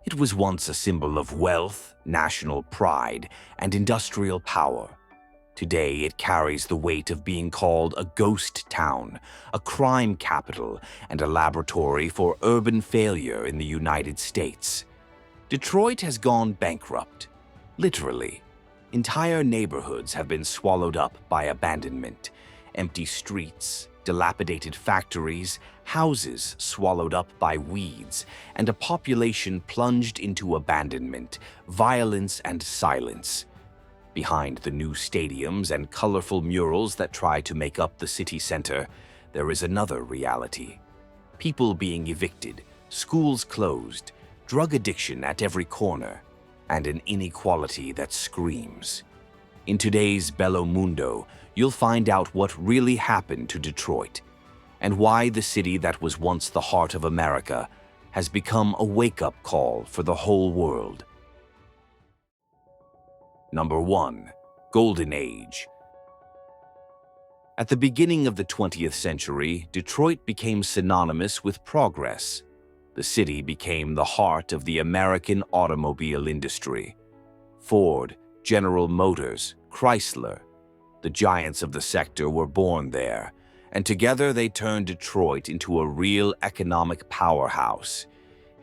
It was once a symbol of wealth, national pride, and industrial power. Today, it carries the weight of being called a ghost town, a crime capital, and a laboratory for urban failure in the United States. Detroit has gone bankrupt. Literally, entire neighborhoods have been swallowed up by abandonment. Empty streets, dilapidated factories, houses swallowed up by weeds, and a population plunged into abandonment, violence, and silence. Behind the new stadiums and colorful murals that try to make up the city center, there is another reality. People being evicted, schools closed, drug addiction at every corner, and an inequality that screams. In today's Bello Mundo, you'll find out what really happened to Detroit and why the city that was once the heart of America has become a wake-up call for the whole world. Number 1. Golden Age. At the beginning of the 20th century, Detroit became synonymous with progress. The city became the heart of the American automobile industry. Ford, General Motors, Chrysler, the giants of the sector were born there, and together they turned Detroit into a real economic powerhouse.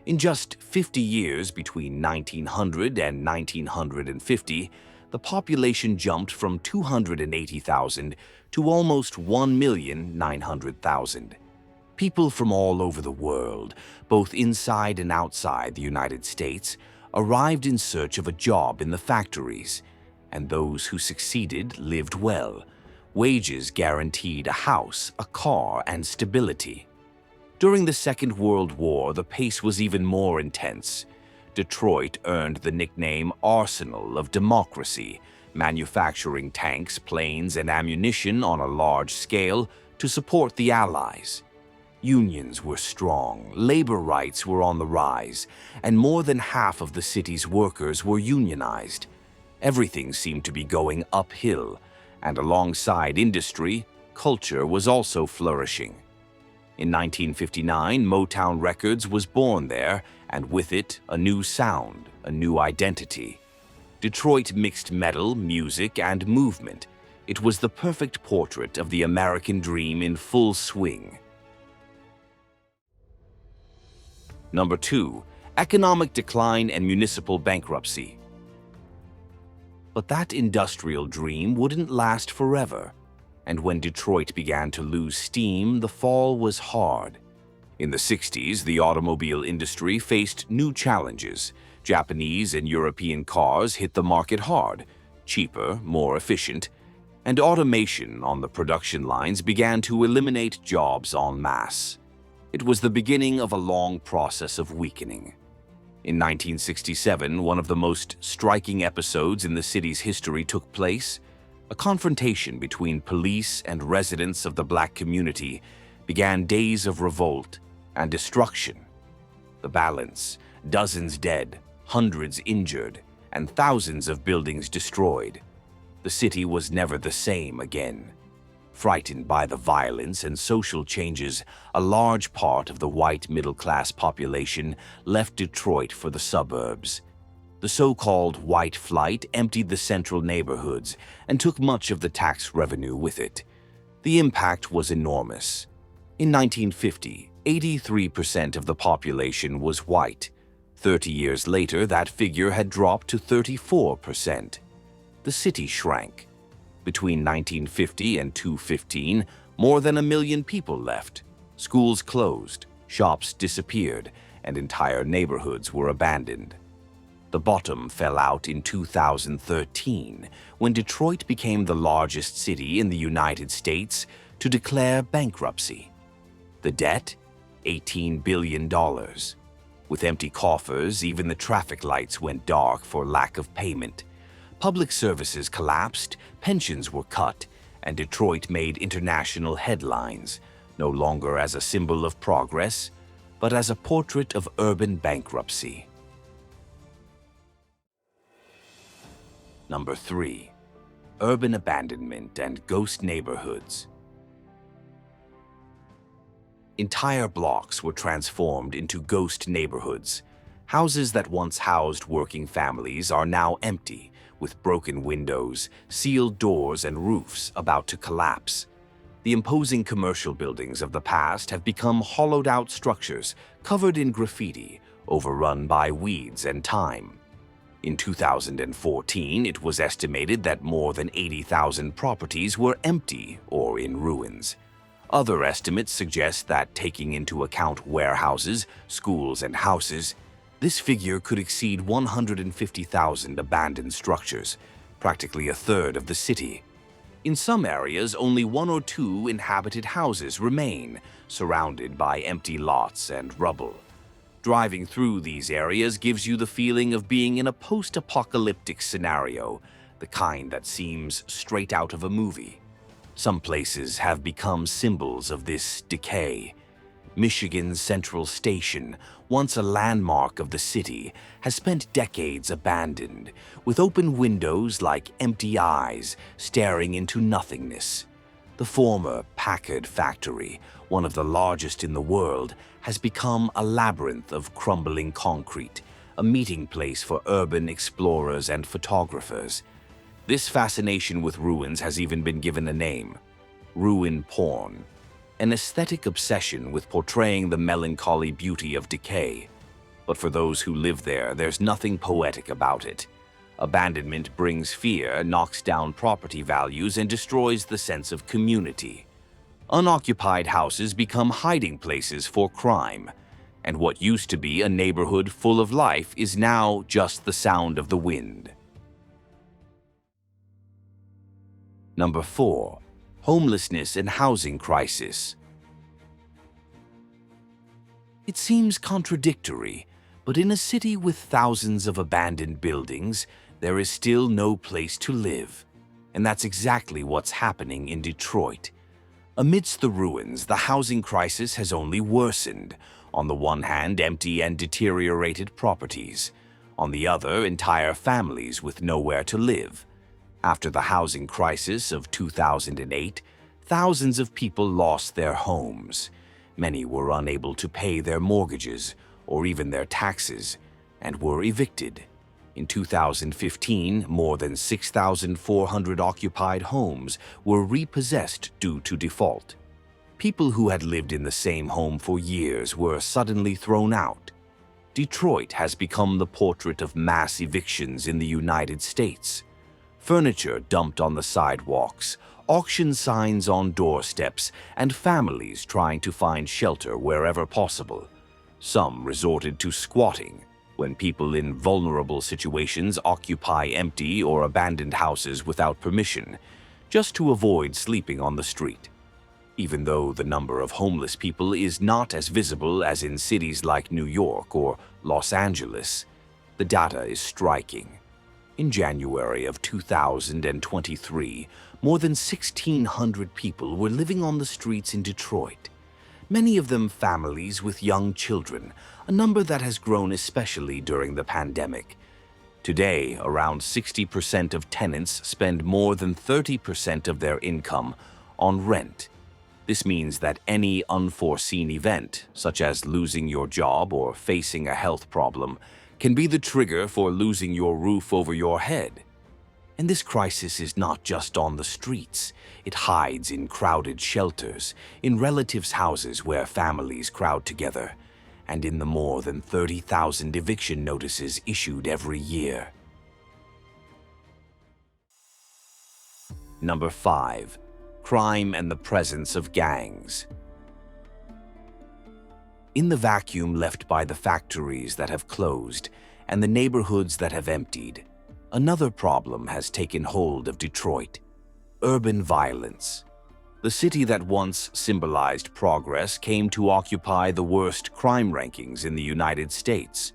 In just 50 years between 1900 and 1950, the population jumped from 280,000 to almost 1,900,000. People from all over the world, both inside and outside the United States, arrived in search of a job in the factories, and those who succeeded lived well. Wages guaranteed a house, a car, and stability. During the Second World War, the pace was even more intense. Detroit earned the nickname Arsenal of Democracy, manufacturing tanks, planes, and ammunition on a large scale to support the Allies. Unions were strong, labor rights were on the rise, and more than half of the city's workers were unionized. Everything seemed to be going uphill, and alongside industry, culture was also flourishing. In 1959, Motown Records was born there, and with it, a new sound, a new identity. Detroit mixed metal, music, and movement. It was the perfect portrait of the American dream in full swing. Number 2. Economic decline and municipal bankruptcy. But that industrial dream wouldn't last forever, and when Detroit began to lose steam, the fall was hard. In the 60s, the automobile industry faced new challenges. Japanese and European cars hit the market hard, cheaper, more efficient, and automation on the production lines began to eliminate jobs en masse. It was the beginning of a long process of weakening. In 1967, one of the most striking episodes in the city's history took place. A confrontation between police and residents of the black community began days of revolt and destruction. The balance, dozens dead, hundreds injured, and thousands of buildings destroyed. The city was never the same again. Frightened by the violence and social changes, a large part of the white middle-class population left Detroit for the suburbs. The so-called white flight emptied the central neighborhoods and took much of the tax revenue with it. The impact was enormous. In 1950, 83% of the population was white. 30 years later, that figure had dropped to 34%. The city shrank. Between 1950 and 2015, more than 1 million people left. Schools closed, shops disappeared, and entire neighborhoods were abandoned. The bottom fell out in 2013, when Detroit became the largest city in the United States to declare bankruptcy. The debt? $18 billion. With empty coffers, even the traffic lights went dark for lack of payment. Public services collapsed, pensions were cut, and Detroit made international headlines, no longer as a symbol of progress, but as a portrait of urban bankruptcy. Number 3. Urban abandonment and ghost neighborhoods. Entire blocks were transformed into ghost neighborhoods. Houses that once housed working families are now empty, with broken windows, sealed doors, and roofs about to collapse. The imposing commercial buildings of the past have become hollowed-out structures covered in graffiti, overrun by weeds and time. In 2014, it was estimated that more than 80,000 properties were empty or in ruins. Other estimates suggest that, taking into account warehouses, schools, and houses, this figure could exceed 150,000 abandoned structures, practically a third of the city. In some areas, only 1 or 2 inhabited houses remain, surrounded by empty lots and rubble. Driving through these areas gives you the feeling of being in a post-apocalyptic scenario, the kind that seems straight out of a movie. Some places have become symbols of this decay. Michigan's Central Station, once a landmark of the city, has spent decades abandoned, with open windows like empty eyes staring into nothingness. The former Packard factory, one of the largest in the world, has become a labyrinth of crumbling concrete, a meeting place for urban explorers and photographers. This fascination with ruins has even been given a name: ruin porn. An aesthetic obsession with portraying the melancholy beauty of decay. But for those who live there, there's nothing poetic about it. Abandonment brings fear, knocks down property values, and destroys the sense of community. Unoccupied houses become hiding places for crime, and what used to be a neighborhood full of life is now just the sound of the wind. Number 4. Homelessness and housing crisis. It seems contradictory, but in a city with thousands of abandoned buildings, there is still no place to live. And that's exactly what's happening in Detroit. Amidst the ruins, the housing crisis has only worsened. On the one hand, empty and deteriorated properties. On the other, entire families with nowhere to live. After the housing crisis of 2008, thousands of people lost their homes. Many were unable to pay their mortgages or even their taxes and were evicted. In 2015, more than 6,400 occupied homes were repossessed due to default. People who had lived in the same home for years were suddenly thrown out. Detroit has become the portrait of mass evictions in the United States. Furniture dumped on the sidewalks, auction signs on doorsteps, and families trying to find shelter wherever possible. Some resorted to squatting, when people in vulnerable situations occupy empty or abandoned houses without permission, just to avoid sleeping on the street. Even though the number of homeless people is not as visible as in cities like New York or Los Angeles, the data is striking. In January of 2023, more than 1,600 people were living on the streets in Detroit. Many of them families with young children, a number that has grown especially during the pandemic. Today, around 60% of tenants spend more than 30% of their income on rent. This means that any unforeseen event, such as losing your job or facing a health problem, can be the trigger for losing your roof over your head. And this crisis is not just on the streets. It hides in crowded shelters, in relatives' houses where families crowd together, and in the more than 30,000 eviction notices issued every year. Number 5. Crime and the presence of gangs. In the vacuum left by the factories that have closed and the neighborhoods that have emptied, another problem has taken hold of Detroit: urban violence. The city that once symbolized progress came to occupy the worst crime rankings in the United States.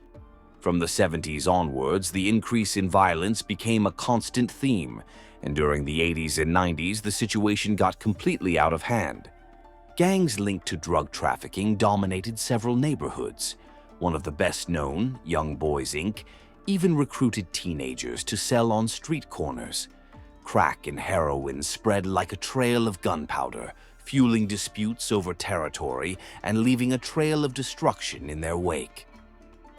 From the 70s onwards, the increase in violence became a constant theme, and during the 80s and 90s, the situation got completely out of hand. Gangs linked to drug trafficking dominated several neighborhoods. One of the best known, Young Boys Inc., even recruited teenagers to sell on street corners. Crack and heroin spread like a trail of gunpowder, fueling disputes over territory and leaving a trail of destruction in their wake.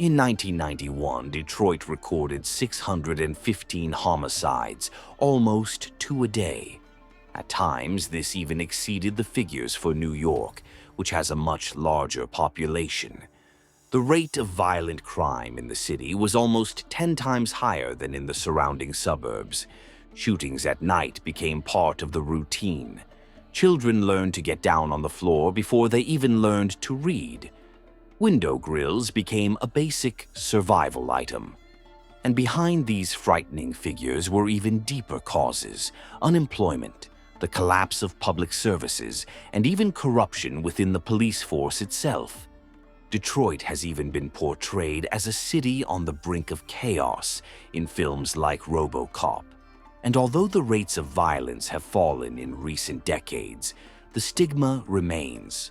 In 1991, Detroit recorded 615 homicides, almost 2 a day. At times, this even exceeded the figures for New York, which has a much larger population. The rate of violent crime in the city was almost 10 times higher than in the surrounding suburbs. Shootings at night became part of the routine. Children learned to get down on the floor before they even learned to read. Window grills became a basic survival item. And behind these frightening figures were even deeper causes: unemployment, the collapse of public services, and even corruption within the police force itself. Detroit has even been portrayed as a city on the brink of chaos in films like RoboCop. And although the rates of violence have fallen in recent decades, the stigma remains.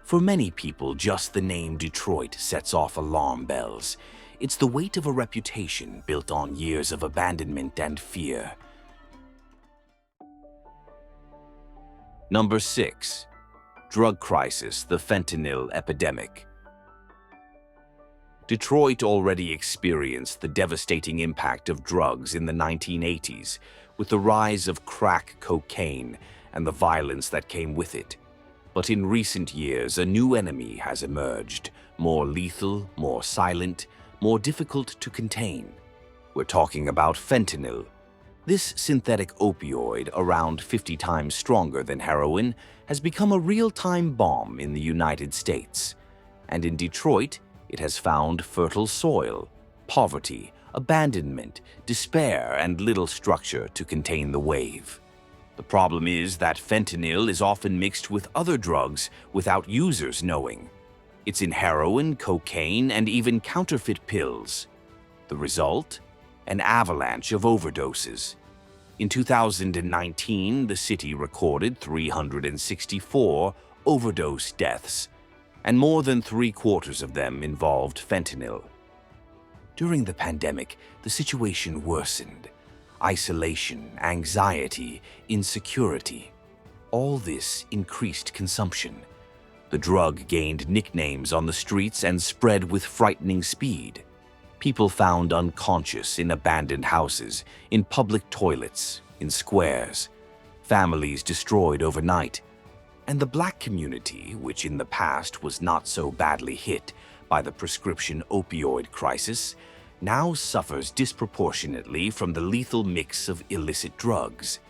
For many people, just the name Detroit sets off alarm bells. It's the weight of a reputation built on years of abandonment and fear. Number 6. Drug crisis, the fentanyl epidemic. Detroit already experienced the devastating impact of drugs in the 1980s, with the rise of crack cocaine and the violence that came with it. But in recent years, a new enemy has emerged, more lethal, more silent, more difficult to contain. We're talking about fentanyl. This synthetic opioid, around 50 times stronger than heroin, has become a real-time bomb in the United States. And in Detroit, it has found fertile soil, poverty, abandonment, despair, and little structure to contain the wave. The problem is that fentanyl is often mixed with other drugs without users knowing. It's in heroin, cocaine, and even counterfeit pills. The result? An avalanche of overdoses. In 2019, the city recorded 364 overdose deaths, and more than 3/4 of them involved fentanyl. During the pandemic, the situation worsened. Isolation, anxiety, insecurity. All this increased consumption. The drug gained nicknames on the streets and spread with frightening speed. People found unconscious in abandoned houses, in public toilets, in squares. Families destroyed overnight. And the Black community, which in the past was not so badly hit by the prescription opioid crisis, now suffers disproportionately from the lethal mix of illicit drugs.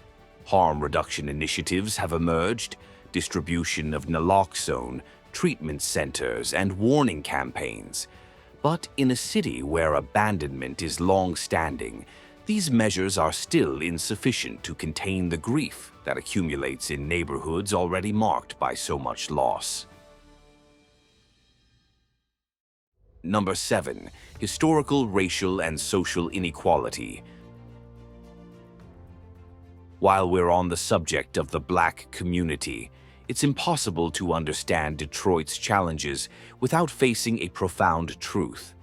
Harm reduction initiatives have emerged, distribution of naloxone, treatment centers, and warning campaigns. But in a city where abandonment is long-standing, these measures are still insufficient to contain the grief that accumulates in neighborhoods already marked by so much loss. Number 7. Historical, racial, and social inequality. While we're on the subject of the Black community, it's impossible to understand Detroit's challenges without facing a profound truth.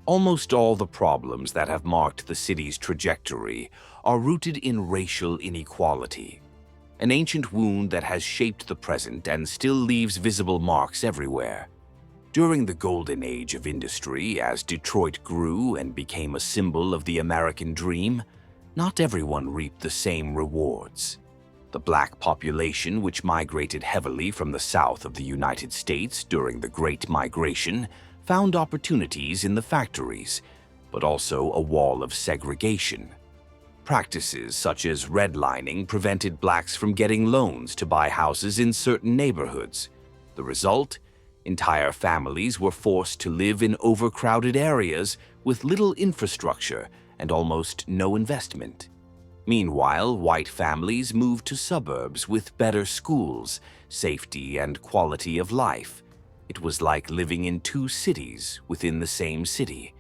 Almost all the problems that have marked the city's trajectory are rooted in racial inequality, an ancient wound that has shaped the present and still leaves visible marks everywhere. During the golden age of industry, as Detroit grew and became a symbol of the American dream, not everyone reaped the same rewards. The Black population, which migrated heavily from the south of the United States during the Great Migration, found opportunities in the factories, but also a wall of segregation. Practices such as redlining prevented Blacks from getting loans to buy houses in certain neighborhoods. The result? Entire families were forced to live in overcrowded areas with little infrastructure and almost no investment. Meanwhile, white families moved to suburbs with better schools, safety, and quality of life. It was like living in two cities within the same city.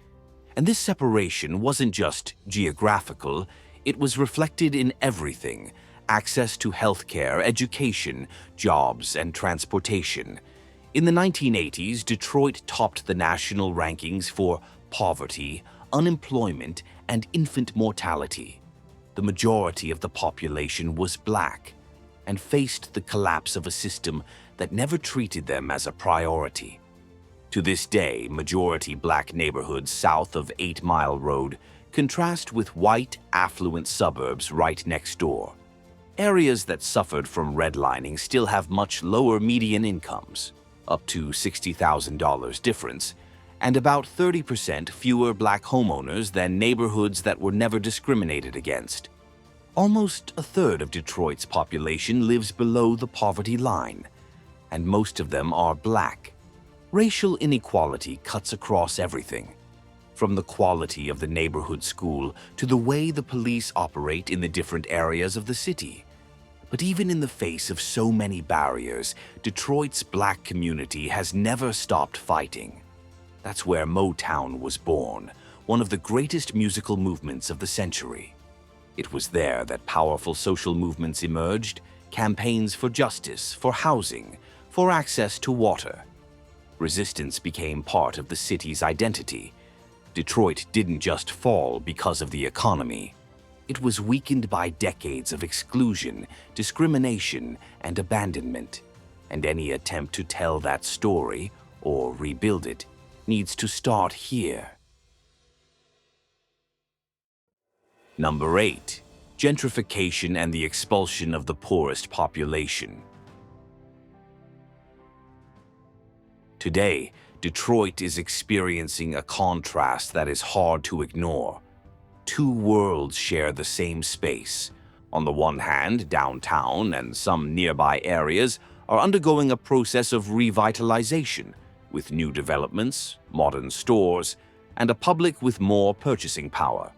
And this separation wasn't just geographical, it was reflected in everything: access to healthcare, education, jobs, and transportation. In the 1980s, Detroit topped the national rankings for poverty, unemployment, and infant mortality. The majority of the population was Black and faced the collapse of a system that never treated them as a priority. To this day, majority black neighborhoods south of 8 Mile Road contrast with white, affluent suburbs right next door. Areas that suffered from redlining still have much lower median incomes, up to $60,000 difference, and about 30% fewer black homeowners than neighborhoods that were never discriminated against. Almost a third of Detroit's population lives below the poverty line, and most of them are black. Racial inequality cuts across everything, from the quality of the neighborhood school to the way the police operate in the different areas of the city. But even in the face of so many barriers, Detroit's black community has never stopped fighting. That's where Motown was born, one of the greatest musical movements of the century. It was there that powerful social movements emerged, campaigns for justice, for housing, for access to water. Resistance became part of the city's identity. Detroit didn't just fall because of the economy. It was weakened by decades of exclusion, discrimination, and abandonment. And any attempt to tell that story, or rebuild it, needs to start here. Number 8. Gentrification and the expulsion of the poorest population. Today, Detroit is experiencing a contrast that is hard to ignore. Two worlds share the same space. On the one hand, downtown and some nearby areas are undergoing a process of revitalization, with new developments, modern stores, and a public with more purchasing power.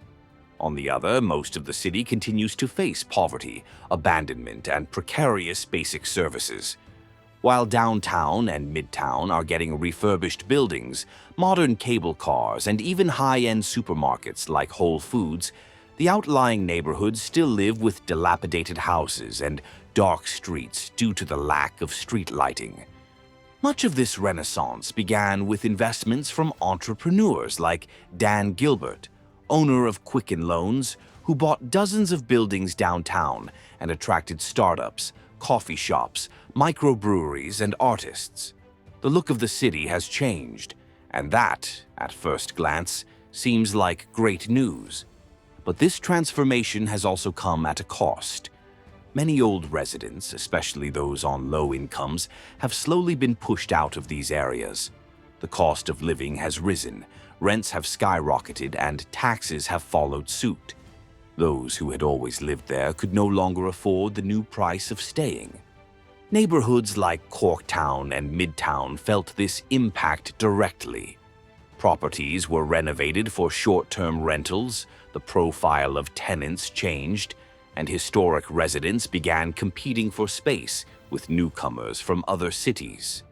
On the other, most of the city continues to face poverty, abandonment, and precarious basic services. While downtown and midtown are getting refurbished buildings, modern cable cars, and even high-end supermarkets like Whole Foods, the outlying neighborhoods still live with dilapidated houses and dark streets due to the lack of street lighting. Much of this renaissance began with investments from entrepreneurs like Dan Gilbert, owner of Quicken Loans, who bought dozens of buildings downtown and attracted startups, coffee shops, microbreweries, and artists. The look of the city has changed, and that, at first glance, seems like great news. But this transformation has also come at a cost. Many old residents, especially those on low incomes, have slowly been pushed out of these areas. The cost of living has risen, rents have skyrocketed, and taxes have followed suit. Those who had always lived there could no longer afford the new price of staying. Neighborhoods like Corktown and Midtown felt this impact directly. Properties were renovated for short-term rentals, the profile of tenants changed, and historic residents began competing for space with newcomers from other cities.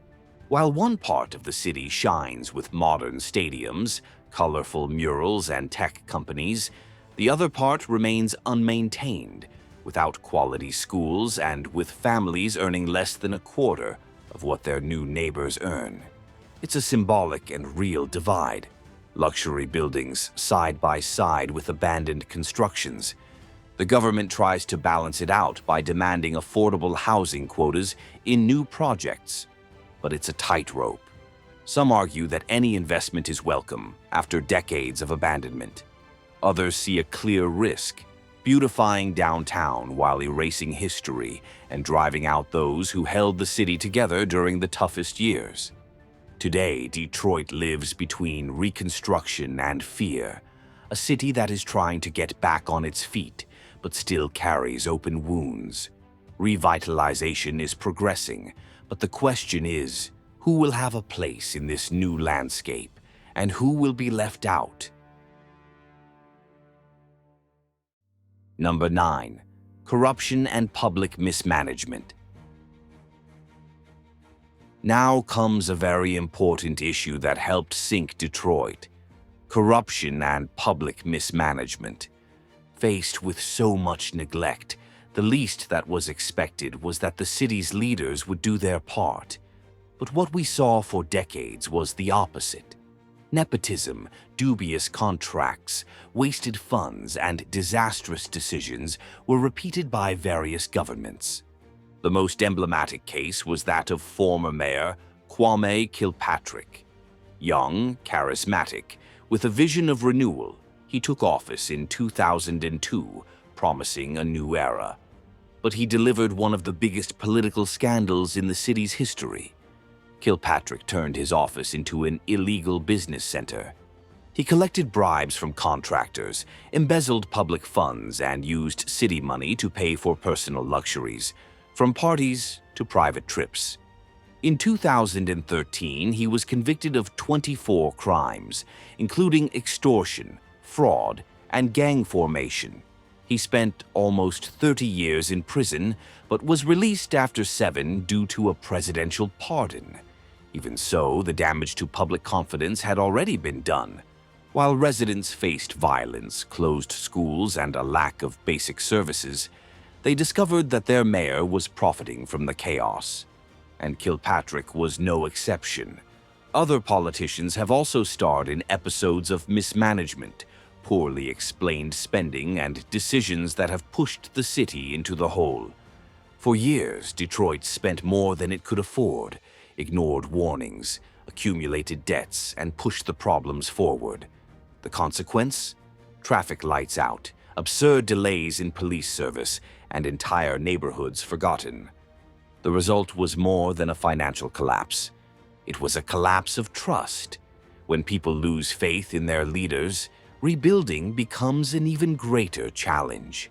While one part of the city shines with modern stadiums, colorful murals, and tech companies, the other part remains unmaintained, without quality schools and with families earning less than a quarter of what their new neighbors earn. It's a symbolic and real divide. Luxury buildings side by side with abandoned constructions. The government tries to balance it out by demanding affordable housing quotas in new projects. But it's a tightrope. Some argue that any investment is welcome after decades of abandonment. Others see a clear risk, beautifying downtown while erasing history and driving out those who held the city together during the toughest years. Today, Detroit lives between reconstruction and fear, a city that is trying to get back on its feet, but still carries open wounds. Revitalization is progressing, but the question is, who will have a place in this new landscape, and who will be left out? Number 9. Corruption and public mismanagement. Now comes a very important issue that helped sink Detroit: corruption and public mismanagement. Faced with so much neglect, the least that was expected was that the city's leaders would do their part. But what we saw for decades was the opposite. Nepotism, dubious contracts, wasted funds, and disastrous decisions were repeated by various governments. The most emblematic case was that of former mayor Kwame Kilpatrick. Young, charismatic, with a vision of renewal, he took office in 2002, promising a new era. But he delivered one of the biggest political scandals in the city's history. Kilpatrick turned his office into an illegal business center. He collected bribes from contractors, embezzled public funds, and used city money to pay for personal luxuries, from parties to private trips. In 2013, he was convicted of 24 crimes, including extortion, fraud, and gang formation. He spent almost 30 years in prison, but was released after 7 due to a presidential pardon. Even so, the damage to public confidence had already been done. While residents faced violence, closed schools, and a lack of basic services, they discovered that their mayor was profiting from the chaos. And Kilpatrick was no exception. Other politicians have also starred in episodes of mismanagement, poorly explained spending, and decisions that have pushed the city into the hole. For years, Detroit spent more than it could afford, ignored warnings, accumulated debts, and pushed the problems forward. The consequence? Traffic lights out, absurd delays in police service, and entire neighborhoods forgotten. The result was more than a financial collapse. It was a collapse of trust. When people lose faith in their leaders, rebuilding becomes an even greater challenge.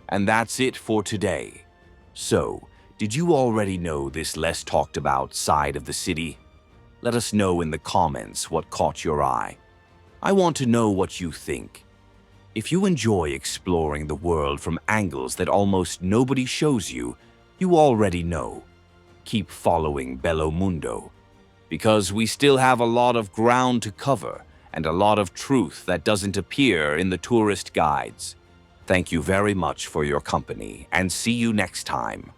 And that's it for today. So, did you already know this less talked about side of the city? Let us know in the comments what caught your eye. I want to know what you think. If you enjoy exploring the world from angles that almost nobody shows you, you already know. Keep following Bello Mundo, because we still have a lot of ground to cover and a lot of truth that doesn't appear in the tourist guides. Thank you very much for your company, and see you next time.